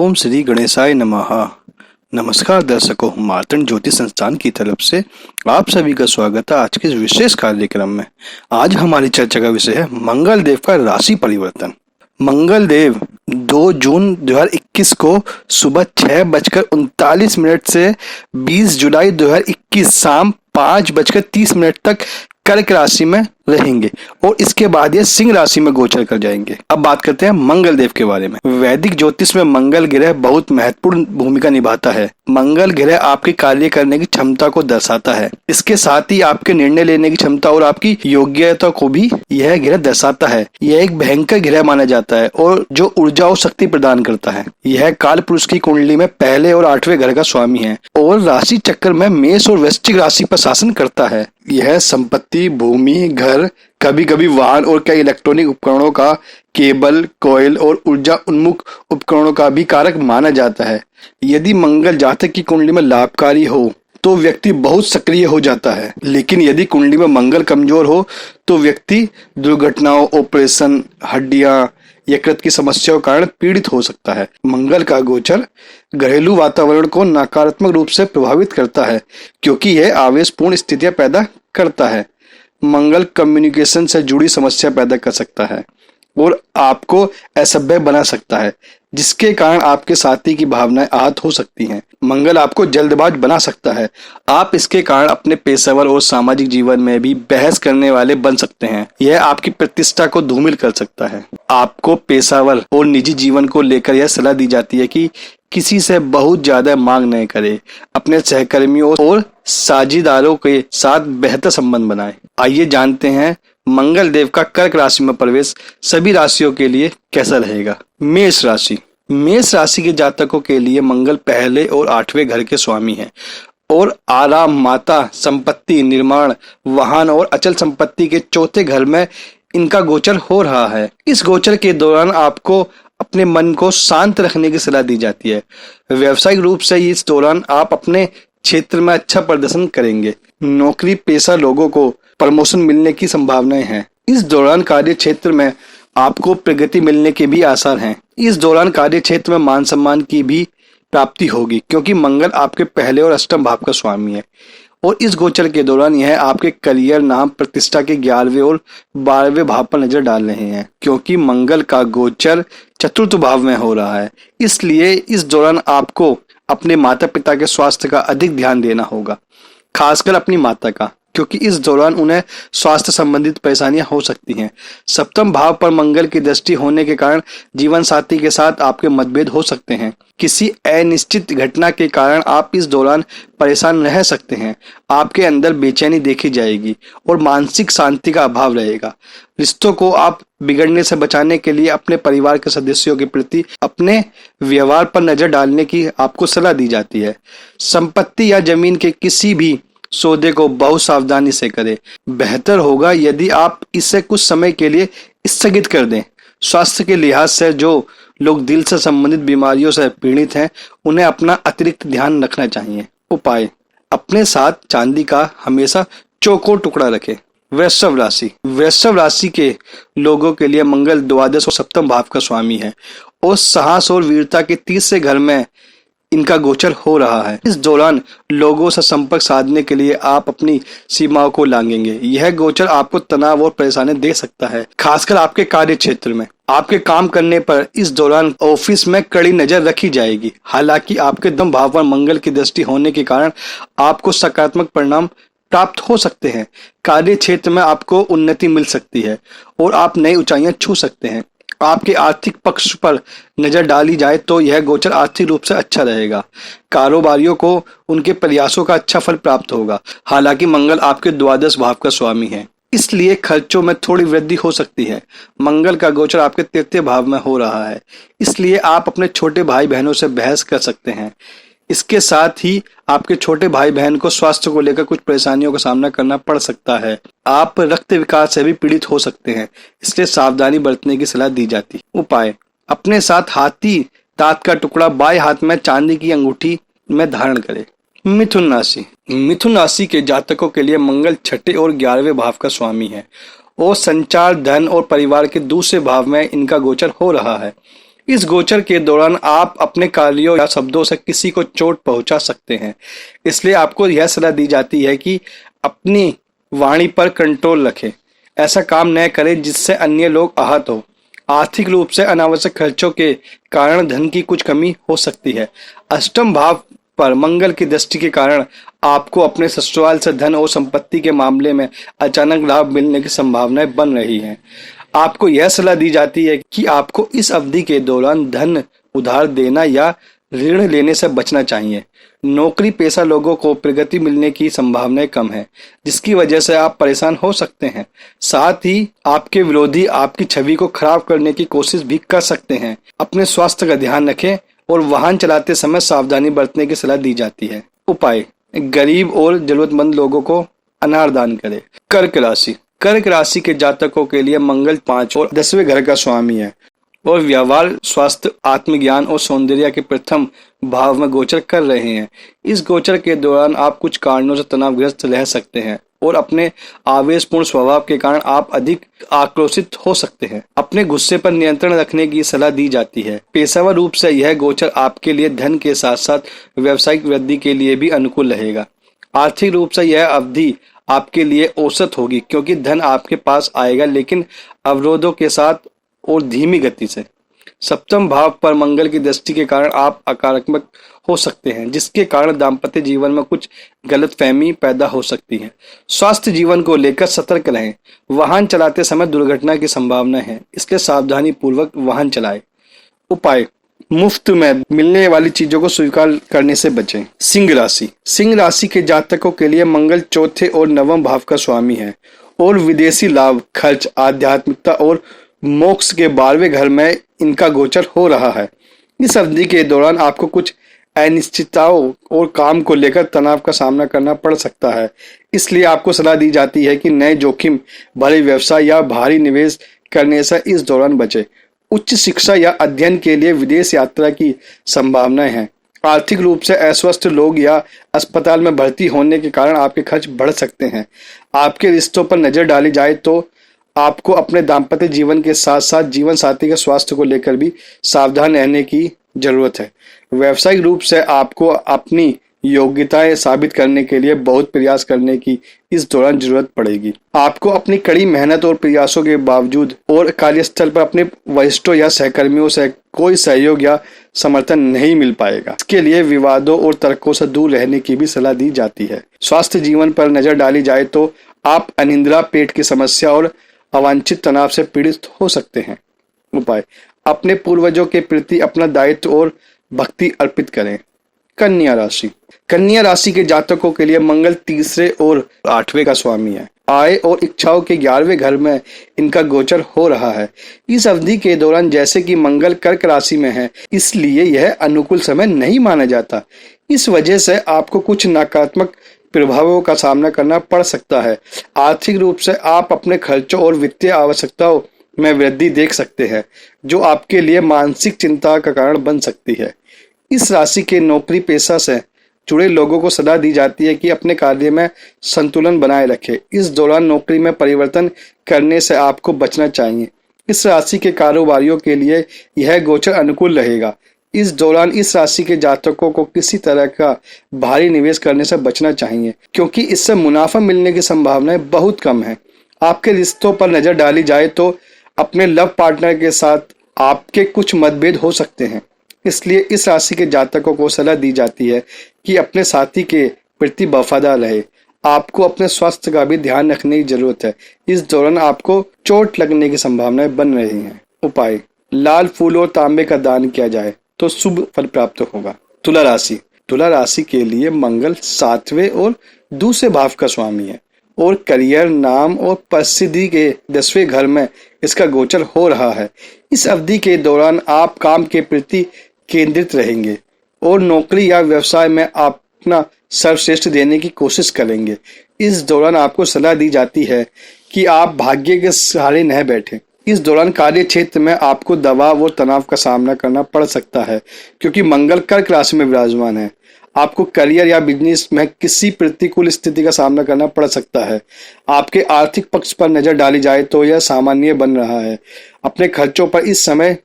ओम श्री गणेशाय नमः। नमस्कार दर्शकों, मार्तंड ज्योतिष संस्थान की तरफ से आप सभी का स्वागत है आज के इस विशेष कार्यक्रम में। आज हमारी चर्चा का विषय है मंगल देव का राशि परिवर्तन। मंगल देव 2 जून 2021 को सुबह 6:39 से 20 जुलाई 2021 शाम 5:30 तक कर्क राशि में रहेंगे और इसके बाद ये सिंह राशि में गोचर कर जाएंगे। अब बात करते हैं मंगल देव के बारे में। वैदिक ज्योतिष में मंगल ग्रह बहुत महत्वपूर्ण भूमिका निभाता है। मंगल ग्रह आपके कार्य करने की क्षमता को दर्शाता है। इसके साथ ही आपके निर्णय लेने की क्षमता और आपकी योग्यता को भी यह ग्रह दर्शाता है। यह एक भयंकर ग्रह माना जाता है और जो ऊर्जा और शक्ति प्रदान करता है। यह काल पुरुष की कुंडली में पहले और 8वें घर का स्वामी है और राशि चक्र में मेष और वृश्चिक राशि पर शासन करता है। यह संपत्ति, भूमि, घर, कभी कभी वाहन और कई इलेक्ट्रॉनिक उपकरणों का, केबल, कॉइल और ऊर्जा उन्मुख उपकरणों का भी कारक माना जाता है। यदि मंगल जातक की कुंडली में लाभकारी हो तो व्यक्ति बहुत सक्रिय हो जाता है, लेकिन यदि कुंडली में मंगल कमजोर हो तो व्यक्ति दुर्घटनाओं, ऑपरेशन, हड्डियां, यकृत की समस्याओं के कारण पीड़ित हो सकता है। मंगल का गोचर घरेलू वातावरण को नकारात्मक रूप से प्रभावित करता है क्योंकि यह आवेशपूर्ण स्थितियां पैदा करता है। मंगल कम्युनिकेशन से जुड़ी समस्या पैदा कर सकता है और आपको असभ्य बना सकता है, जिसके कारण आपके साथी की भावनाएं आहत हो सकती हैं। मंगल आपको जल्दबाज बना सकता है। आप इसके कारण अपने पेशेवर और सामाजिक जीवन में भी बहस करने वाले बन सकते हैं। यह आपकी प्रतिष्ठा को धूमिल कर सकता है। आपको पेशेवर और निजी जीवन को लेकर यह सलाह दी जाती है कि किसी से बहुत ज्यादा मांग नहीं करे। अपने सहकर्मियों और साझेदारों के साथ बेहतर संबंध बनाएं। आइए जानते हैं मंगल देव का कर्क राशि में प्रवेश सभी राशियों के लिए कैसा रहेगा। मेष राशि। मेष राशि के जातकों के लिए मंगल पहले और 8वें घर के स्वामी हैं और आराम, माता, संपत्ति, निर्माण, वाहन और अचल संपत्ति के 4थे घर में इनका गोचर हो रहा है। इस गोचर के दौरान आपको अपने मन को शांत रखने की सलाह दी जाती है। व्यावसायिक रूप से इस दौरान आप अपने क्षेत्र में अच्छा प्रदर्शन करेंगे। नौकरी पेशा लोगों को प्रमोशन मिलने की संभावनाएं हैं। इस दौरान कार्य क्षेत्र में आपको प्रगति मिलने के भी आसार हैं। इस दौरान कार्य क्षेत्र में मान सम्मान की भी प्राप्ति होगी क्योंकि मंगल आपके पहले और अष्टम भाव का स्वामी है और इस गोचर के दौरान यह आपके करियर, नाम, प्रतिष्ठा के 11वें और 12वें भाव पर नजर डाल रहे हैं। क्योंकि मंगल का गोचर 4th भाव में हो रहा है, इसलिए इस दौरान आपको अपने माता पिता के स्वास्थ्य का अधिक ध्यान देना होगा, खासकर अपनी माता का, क्योंकि इस दौरान उन्हें स्वास्थ्य संबंधित परेशानियां हो सकती हैं। 7th भाव पर मंगल की दृष्टि होने के कारण जीवन साथी के साथ आपके मतभेद हो सकते हैं। किसी अनिश्चित घटना के कारण आप इस दौरान परेशान रह सकते हैं। आपके अंदर बेचैनी देखी जाएगी और मानसिक शांति का अभाव रहेगा। रिश्तों को आप बिगड़ने से बचाने के लिए अपने परिवार के सदस्यों के प्रति अपने व्यवहार पर नजर डालने की आपको सलाह दी जाती है। संपत्ति या जमीन के किसी भी सौदे को बहुत सावधानी से करें। बेहतर होगा यदि आप इसे कुछ समय के लिए स्थगित कर दें। स्वास्थ्य के लिहाज से जो लोग दिल से संबंधित बीमारियों से पीड़ित हैं, उन्हें अपना अतिरिक्त ध्यान रखना चाहिए। उपाय: अपने साथ चांदी का हमेशा चौकोर टुकड़ा रखें। वृषभ राशि। वृषभ राशि के लोगों के लिए मंगल द्वादश और 7th भाव का स्वामी है और साहस और वीरता के 3रे घर में इनका गोचर हो रहा है। इस दौरान लोगों से संपर्क साधने के लिए आप अपनी सीमाओं को लांघेंगे। यह गोचर आपको तनाव और परेशानी दे सकता है, खासकर आपके कार्य क्षेत्र में। आपके काम करने पर इस दौरान ऑफिस में कड़ी नजर रखी जाएगी। हालांकि आपके 10th भाव पर मंगल की दृष्टि होने के कारण आपको सकारात्मक परिणाम प्राप्त हो सकते हैं। कार्य क्षेत्र में आपको उन्नति मिल सकती है और आप नई ऊंचाइयां छू सकते हैं। आपके आर्थिक पक्ष पर नजर डाली जाए तो यह गोचर आर्थिक रूप से अच्छा रहेगा। कारोबारियों को उनके प्रयासों का अच्छा फल प्राप्त होगा। हालांकि मंगल आपके द्वादश भाव का स्वामी है, इसलिए खर्चों में थोड़ी वृद्धि हो सकती है। मंगल का गोचर आपके 3य भाव में हो रहा है, इसलिए आप अपने छोटे भाई बहनों से बहस कर सकते हैं। इसके साथ ही आपके छोटे भाई बहन को स्वास्थ्य को लेकर कुछ परेशानियों का सामना करना पड़ सकता है। आप रक्त विकार से भी पीड़ित हो सकते हैं, इसलिए सावधानी बरतने की सलाह दी जाती है। उपाय: अपने साथ हाथी दांत का टुकड़ा बाएं हाथ में चांदी की अंगूठी में धारण करें। मिथुन राशि। मिथुन राशि के जातकों के लिए मंगल 6ठे और 11वें भाव का स्वामी है और संचार, धन और परिवार के 2रे भाव में इनका गोचर हो रहा है। इस गोचर के दौरान आप अपने कार्यों या शब्दों से किसी को चोट पहुंचा सकते हैं, इसलिए आपको यह सलाह दी जाती है कि अपनी वाणी पर कंट्रोल रखें। ऐसा काम न करें जिससे अन्य लोग आहत हो। आर्थिक रूप से अनावश्यक खर्चों के कारण धन की कुछ कमी हो सकती है। अष्टम भाव पर मंगल की दृष्टि के कारण आपको अपने ससुराल से धन और संपत्ति के मामले में अचानक लाभ मिलने की संभावनाएं बन रही हैं। आपको यह सलाह दी जाती है कि आपको इस अवधि के दौरान धन उधार देना या ऋण लेने से बचना चाहिए। नौकरी पेशा लोगों को प्रगति मिलने की संभावनाएं कम है, जिसकी वजह से आप परेशान हो सकते हैं। साथ ही आपके विरोधी आपकी छवि को खराब करने की कोशिश भी कर सकते हैं। अपने स्वास्थ्य का ध्यान रखें और वाहन चलाते समय सावधानी बरतने की सलाह दी जाती है। उपाय: गरीब और जरूरतमंद लोगों को अनार दान करें। कर्क राशि: कर्क राशि के जातकों के लिए मंगल 5 और 10वें घर का स्वामी है और व्यवहार, स्वास्थ्य, आत्मज्ञान और सौंदर्य के प्रथम भाव में गोचर कर रहे हैं। इस गोचर के दौरान आप कुछ कारणों से तनावग्रस्त रह सकते हैं और अपने आवेशपूर्ण स्वभाव के कारण आप अधिक आक्रोशित हो सकते हैं। अपने गुस्से पर नियंत्रण रखने की सलाह दी जाती है। पेशेवर रूप से यह गोचर आपके लिए धन के साथ साथ व्यावसायिक वृद्धि के लिए भी अनुकूल रहेगा। आर्थिक रूप से यह अवधि आपके लिए औसत होगी, क्योंकि धन आपके पास आएगा, लेकिन अवरोधों के साथ और धीमी गति से। सप्तम भाव पर मंगल की दृष्टि के कारण आप आक्रामक हो सकते हैं, जिसके कारण दाम्पत्य जीवन में कुछ गलतफहमी पैदा हो सकती है। स्वास्थ्य जीवन को लेकर सतर्क रहें। वाहन चलाते समय दुर्घटना की संभावना है, इसलिए सावधानी पूर्वक वाहन चलाएं। उपाय: मुफ्त में मिलने वाली चीजों को स्वीकार करने से बचें। सिंह राशि: सिंह राशि के जातकों के लिए मंगल चौथे और नवम भाव का स्वामी है और विदेशी लाभ, खर्च, आध्यात्मिकता और मोक्ष के 12वें घर में इनका गोचर हो रहा है। इस अवधि के दौरान आपको कुछ अनिश्चितताओं और काम को लेकर तनाव का सामना करना पड़ सकता है, इसलिए आपको सलाह दी जाती है कि नए जोखिम भरे व्यवसाय या भारी निवेश करने से इस दौरान बचें। उच्च शिक्षा या अध्ययन के लिए विदेश यात्रा की संभावनाएं हैं। आर्थिक रूप से अस्वस्थ लोग या अस्पताल में भर्ती होने के कारण आपके खर्च बढ़ सकते हैं। आपके रिश्तों पर नजर डाली जाए तो आपको अपने दाम्पत्य जीवन के साथ साथ जीवन साथी के स्वास्थ्य को लेकर भी सावधान रहने की जरूरत है। व्यावसायिक रूप से आपको अपनी योग्यताएं साबित करने के लिए बहुत प्रयास करने की इस दौरान जरूरत पड़ेगी। आपको अपनी कड़ी मेहनत और प्रयासों के बावजूद और कार्यस्थल पर अपने वरिष्ठों या सहकर्मियों से कोई सहयोग या समर्थन नहीं मिल पाएगा। इसके लिए विवादों और तर्कों से दूर रहने की भी सलाह दी जाती है। स्वास्थ्य जीवन पर नजर डाली जाए तो आप अनिद्रा, पेट की समस्या और अवांछित तनाव से पीड़ित हो सकते हैं। उपाय: अपने पूर्वजों के प्रति अपना दायित्व और भक्ति अर्पित करें। कन्या राशि: कन्या राशि के जातकों के लिए मंगल 3 और 8वें का स्वामी है। आय और इच्छाओं के 11वें घर में इनका गोचर हो रहा है। इस अवधि के दौरान जैसे कि मंगल कर्क राशि में है, इसलिए यह अनुकूल समय नहीं माना जाता। इस वजह से आपको कुछ नकारात्मक प्रभावों का सामना करना पड़ सकता है। आर्थिक रूप से आप अपने खर्चों और वित्तीय आवश्यकताओं में वृद्धि देख सकते हैं, जो आपके लिए मानसिक चिंता का कारण बन सकती है। इस राशि के नौकरी पेशा से जुड़े लोगों को सलाह दी जाती है कि अपने कार्य में संतुलन बनाए रखें। इस दौरान नौकरी में परिवर्तन करने से आपको बचना चाहिए। इस राशि के कारोबारियों के लिए यह गोचर अनुकूल रहेगा। इस दौरान इस राशि के जातकों को किसी तरह का भारी निवेश करने से बचना चाहिए, क्योंकि इससे मुनाफा मिलने की संभावनाएं बहुत कम है। आपके रिश्तों पर नजर डाली जाए तो अपने लव पार्टनर के साथ आपके कुछ मतभेद हो सकते हैं, इसलिए इस राशि के जातकों को सलाह दी जाती है कि अपने साथी के प्रति वफादार रहे। आपको अपने स्वास्थ्य का भी ध्यान रखने की जरूरत है। इस दौरान आपको चोट लगने की संभावनाएं बन रही हैं। उपाय: लाल फूल और तांबे का दान किया जाए तो शुभ फल प्राप्त होगा। तुला राशि: तुला राशि के लिए मंगल 7वें और दूसरे भाव का स्वामी है और करियर, नाम और प्रसिद्धि के 10वें घर में इसका गोचर हो रहा है। इस अवधि के दौरान आप काम के प्रति केंद्रित रहेंगे और नौकरी या व्यवसाय में अपना सर्वश्रेष्ठ देने की कोशिश करेंगे। इस दौरान आपको सलाह दी जाती है कि आप भाग्य के सहारे न बैठें। इस दौरान कार्य क्षेत्र में आपको दबाव और तनाव का सामना करना पड़ सकता है, क्योंकि मंगल कर्क राशि में विराजमान है। आपको करियर या बिजनेस में किसी प्रतिकूल स्थिति का सामना करना पड़ सकता है। आपके आर्थिक पक्ष पर नजर डाली जाए तो यह सामान्य बन रहा है। अपने खर्चों पर इस समय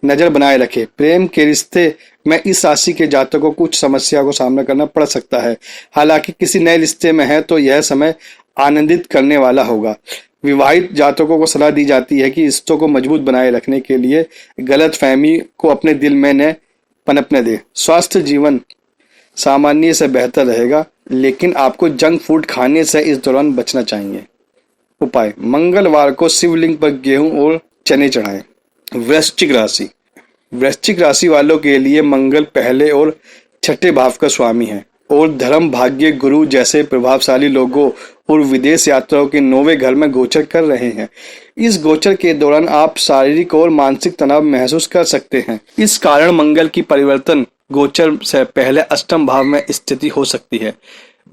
नजर बनाए रखें। प्रेम के रिश्ते में इस राशि के जातकों को कुछ समस्या को सामना करना पड़ सकता है। हालांकि किसी नए रिश्ते में है तो यह समय आनंदित करने वाला होगा। विवाहित जातकों को सलाह दी जाती है कि रिश्तों को मजबूत बनाए रखने के लिए गलतफहमी को अपने दिल में न पनपने दें। स्वास्थ्य जीवन सामान्य से बेहतर रहेगा, लेकिन आपको जंक फूड खाने से इस दौरान बचना चाहिए। उपाय: मंगलवार को शिवलिंग पर गेहूं और चने चढ़ाएं। वृश्चिक राशि। वृश्चिक राशि वालों के लिए मंगल पहले और छठे भाव का स्वामी है और धर्म, भाग्य, गुरु जैसे प्रभावशाली लोगों और विदेश यात्राओं के 9वें घर में गोचर कर रहे हैं। इस गोचर के दौरान आप शारीरिक और मानसिक तनाव महसूस कर सकते हैं। इस कारण मंगल की परिवर्तन गोचर से पहले अष्टम भाव में स्थिति हो सकती है।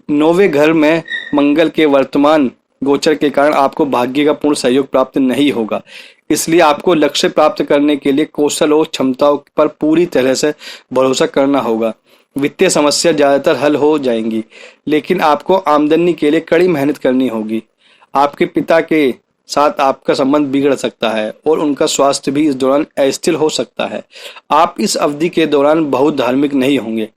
9वें घर में मंगल के वर्तमान गोचर के कारण आपको भाग्य का पूर्ण सहयोग प्राप्त नहीं होगा। इसलिए आपको लक्ष्य प्राप्त करने के लिए कौशल और क्षमताओं पर पूरी तरह से भरोसा करना होगा। वित्तीय समस्या ज्यादातर हल हो जाएंगी, लेकिन आपको आमदनी के लिए कड़ी मेहनत करनी होगी। आपके पिता के साथ आपका संबंध बिगड़ सकता है और उनका स्वास्थ्य भी इस दौरान अस्थिर हो सकता है। आप इस अवधि के दौरान बहुत धार्मिक नहीं होंगे।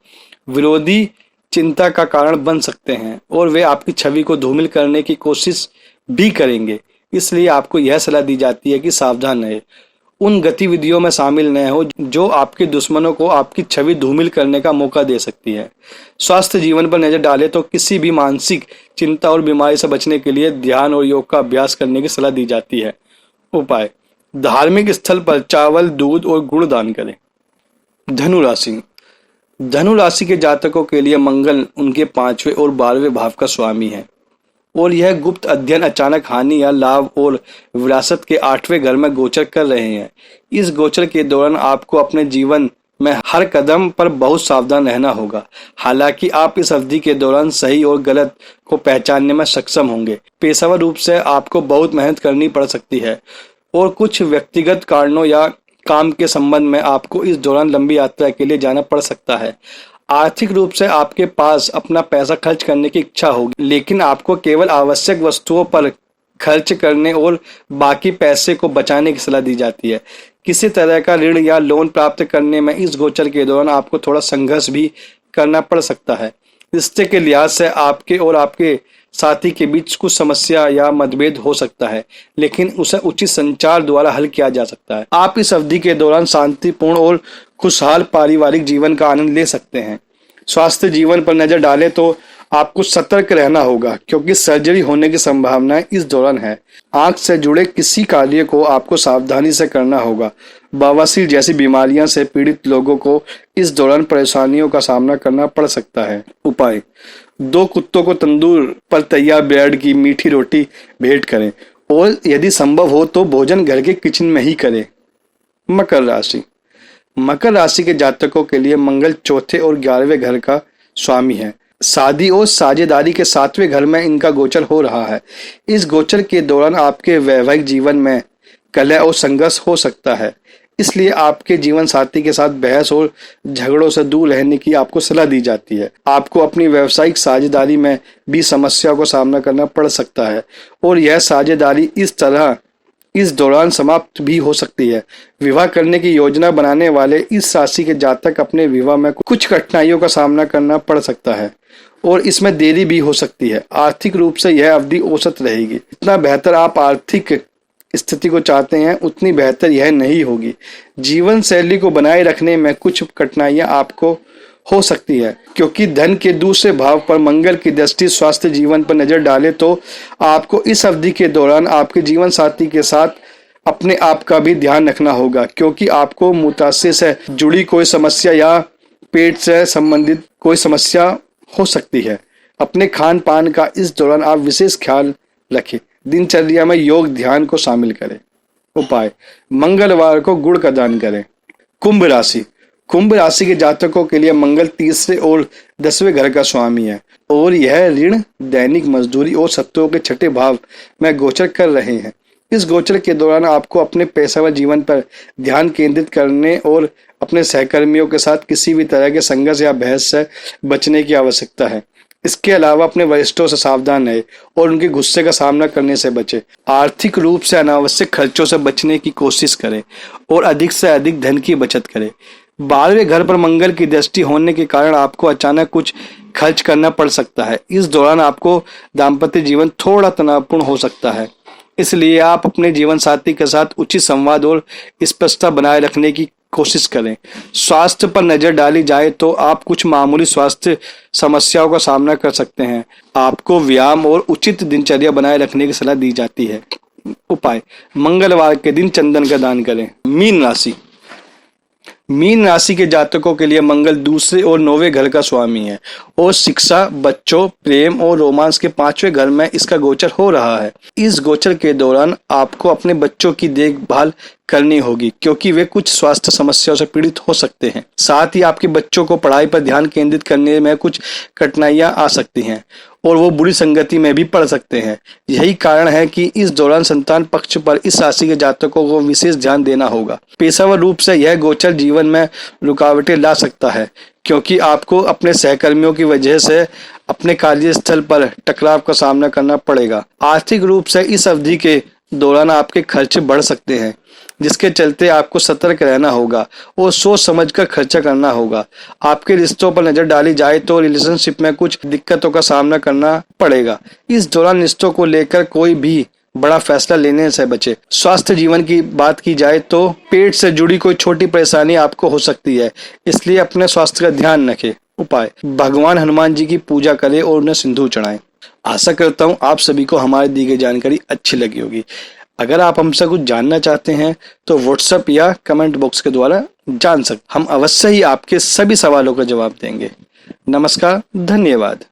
विरोधी चिंता का कारण बन सकते हैं और वे आपकी छवि को धूमिल करने की कोशिश भी करेंगे। इसलिए आपको यह सलाह दी जाती है कि सावधान रहें, उन गतिविधियों में शामिल न हो जो आपके दुश्मनों को आपकी छवि धूमिल करने का मौका दे सकती है। स्वास्थ्य जीवन पर नजर डालें तो किसी भी मानसिक चिंता और बीमारी से बचने के लिए ध्यान और योग का अभ्यास करने की सलाह दी जाती है। उपाय: धार्मिक स्थल पर चावल, दूध और गुड़ दान करें। धनु राशि। धनु राशि के जातकों के लिए मंगल उनके 5वें और 12वें भाव का स्वामी है और यह गुप्त अध्ययन, अचानक हानि या लाभ और विरासत के 8वें घर में गोचर कर रहे हैं। इस गोचर के दौरान आपको अपने जीवन में हर कदम पर बहुत सावधान रहना होगा। हालांकि आप इस अवधि के दौरान सही और गलत को पहचानने में सक्षम होंगे। पेशेवर रूप से आपको बहुत मेहनत करनी पड़ सकती है और कुछ व्यक्तिगत कारणों या काम के संबंध में आपको इस दौरान लंबी यात्रा के लिए जाना पड़ सकता है। आर्थिक रूप से आपके पास अपना पैसा खर्च करने की इच्छा होगी, लेकिन आपको केवल आवश्यक वस्तुओं पर खर्च करने और बाकी पैसे को बचाने की सलाह दी जाती है। किसी तरह का ऋण या लोन प्राप्त करने में इस गोचर के दौरान आपको थोड़ा संघर्ष भी करना पड़ सकता है। रिश्ते के लिहाज से आपके और आपके साथी के बीच कुछ समस्या या मतभेद हो सकता है, लेकिन उसे उचित संचार द्वारा हल किया जा सकता है। आप इस अवधि के दौरान शांतिपूर्ण और खुशहाल पारिवारिक जीवन का आनंद ले सकते हैं। स्वास्थ्य जीवन पर नजर डालें तो आपको सतर्क रहना होगा, क्योंकि सर्जरी होने की संभावना इस दौरान है। आंख से जुड़े किसी कार्य को आपको सावधानी से करना होगा। बवासीर जैसी बीमारियां से पीड़ित लोगों को इस दौरान परेशानियों का सामना करना पड़ सकता है। उपाय: 2 कुत्तों को तंदूर पर तैयार ब्रेड की मीठी रोटी भेंट करें और यदि संभव हो तो भोजन घर के किचन में ही करें। मकर राशि। मकर राशि के जातकों के लिए मंगल 4थे और 11वें घर का स्वामी है। शादी और साझेदारी के 7वें घर में इनका गोचर हो रहा है। इस गोचर के दौरान आपके वैवाहिक जीवन में कलह और संघर्ष हो सकता है, इसलिए आपके जीवन साथी के साथ बहस और झगड़ों से दूर रहने की आपको सलाह दी जाती है। आपको अपनी व्यावसायिक साझेदारी में भी समस्याओं का सामना करना पड़ सकता है और यह साझेदारी इस दौरान समाप्त भी हो सकती है। विवाह करने की योजना बनाने वाले इस राशि के जातक अपने विवाह में कुछ कठिनाइयों का सामना करना पड़ सकता है और इसमें देरी भी हो सकती है। आर्थिक रूप से यह अवधि औसत रहेगी। जितना बेहतर आप आर्थिक स्थिति को चाहते हैं, उतनी बेहतर यह नहीं होगी। जीवन शैली को बनाए रखने में कुछ कठिनाइयां आपको हो सकती है, क्योंकि धन के दूसरे भाव पर मंगल की दृष्टि स्वास्थ्य जीवन पर नजर डाले तो आपको इस अवधि के दौरान आपके जीवन साथी के साथ अपने आप का भी ध्यान रखना होगा, क्योंकि आपको मूत्राशय से जुड़ी कोई समस्या या पेट से संबंधित कोई समस्या हो सकती है। अपने खान पान का इस दौरान आप विशेष ख्याल रखें। दिनचर्या में योग, ध्यान को शामिल करें। उपाय: मंगलवार को गुड़ का दान करें। कुंभ राशि। कुंभ राशि के जातकों के लिए मंगल 3रे और 10वें घर का स्वामी है और यह ऋण, दैनिक मजदूरी और शत्रुओं के 6ठे भाव में गोचर कर रहे हैं। इस गोचर के दौरान आपको अपने पेशेवर जीवन पर ध्यान केंद्रित करने और अपने सहकर्मियों के साथ किसी भी तरह के संघर्ष या बहस से बचने की आवश्यकता है। इसके अलावा अपने वरिष्ठों से सावधान रहे और उनके गुस्से का सामना करने से बचे। आर्थिक रूप से अनावश्यक खर्चों से बचने की कोशिश करें और अधिक से अधिक धन की बचत करें। 12वें घर पर मंगल की दृष्टि होने के कारण आपको अचानक कुछ खर्च करना पड़ सकता है। इस दौरान आपको दाम्पत्य जीवन थोड़ा तनावपूर्ण हो सकता है, इसलिए आप अपने जीवन साथी के साथ उचित संवाद और स्पष्टता बनाए रखने की कोशिश करें। स्वास्थ्य पर नजर डाली जाए तो आप कुछ मामूली स्वास्थ्य समस्याओं का सामना कर सकते हैं। आपको व्यायाम और उचित दिनचर्या बनाए रखने की सलाह दी जाती है। उपाय: मंगलवार के दिन चंदन का दान करें। मीन राशि के जातकों के लिए मंगल दूसरे और 9वें घर का स्वामी है और शिक्षा, बच्चों, प्रेम और रोमांस के 5वें घर में इसका गोचर हो रहा है। इस गोचर के दौरान आपको अपने बच्चों की देखभाल करनी होगी क्योंकि वे कुछ स्वास्थ्य समस्याओं से पीड़ित हो सकते हैं। साथ ही आपके बच्चों को पढ़ाई पर ध्यान केंद्रित करने में कुछ कठिनाइयां आ सकती हैं और वो बुरी संगति में भी पड़ सकते हैं। यही कारण है कि इस दौरान संतान पक्ष पर इस राशि के जातकों को विशेष ध्यान देना होगा। पेशेवर रूप से यह गोचर जीवन में रुकावटें ला सकता है क्योंकि आपको अपने सहकर्मियों की वजह से अपने कार्यस्थल पर टकराव का सामना करना पड़ेगा। आर्थिक रूप से इस अवधि के दौरान आपके खर्चे बढ़ सकते हैं, जिसके चलते आपको सतर्क रहना होगा और सोच समझकर खर्चा करना होगा। आपके रिश्तों पर नजर डाली जाए तो रिलेशनशिप में कुछ दिक्कतों का सामना करना पड़ेगा। इस दौरान रिश्तों को लेकर कोई भी बड़ा फैसला लेने से बचे। स्वास्थ्य जीवन की बात की जाए तो पेट से जुड़ी कोई छोटी परेशानी आपको हो सकती है, इसलिए अपने स्वास्थ्य का ध्यान रखें। उपाय: भगवान हनुमान जी की पूजा करें और उन्हें सिंदूर चढ़ाएं। आशा करता हूँ आप सभी को हमारी दी गई जानकारी अच्छी लगी होगी। अगर आप हमसे कुछ जानना चाहते हैं तो व्हाट्सएप या कमेंट बॉक्स के द्वारा जान सकते। हम अवश्य ही आपके सभी सवालों का जवाब देंगे। नमस्कार, धन्यवाद।